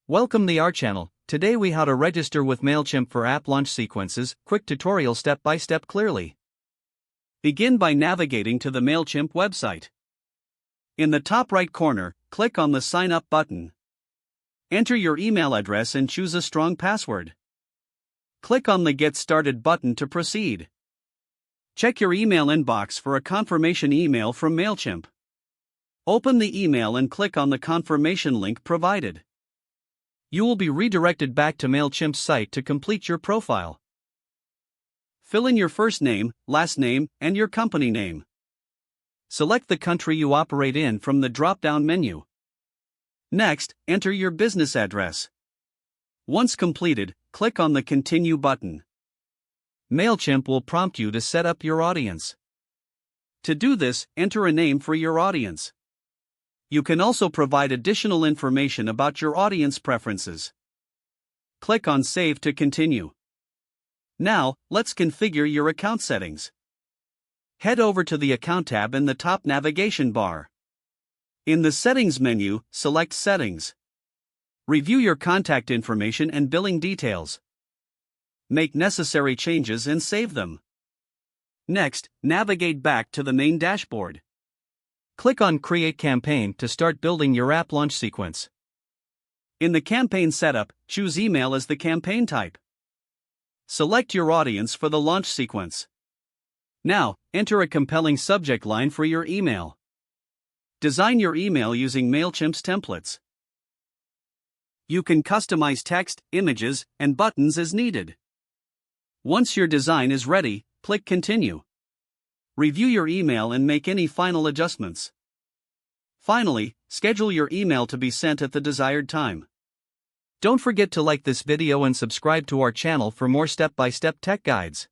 Welcome to our channel. Today we how to register with Mailchimp for app launch sequences, quick tutorial step by step clearly. Begin by navigating to the Mailchimp website. In the top right corner, click on the sign up button. Enter your email address and choose a strong password. Click on the Get Started button to proceed. Check your email inbox for a confirmation email from Mailchimp. Open the email and click on the confirmation link provided. You will be redirected back to Mailchimp's site to complete your profile. Fill in your first name, last name, and your company name. Select the country you operate in from the drop-down menu. Next, enter your business address. Once completed, click on the Continue button. Mailchimp will prompt you to set up your audience. To do this, enter a name for your audience. You can also provide additional information about your audience preferences. Click on Save to continue. Now, let's configure your account settings. Head over to the Account tab in the top navigation bar. In the Settings menu, select Settings. Review your contact information and billing details. Make necessary changes and save them. Next, navigate back to the main dashboard. Click on Create Campaign to start building your app launch sequence. In the campaign setup, choose Email as the campaign type. Select your audience for the launch sequence. Now, enter a compelling subject line for your email. Design your email using Mailchimp's templates. You can customize text, images, and buttons as needed. Once your design is ready, click Continue. Review your email and make any final adjustments. Finally, schedule your email to be sent at the desired time. Don't forget to like this video and subscribe to our channel for more step-by-step tech guides.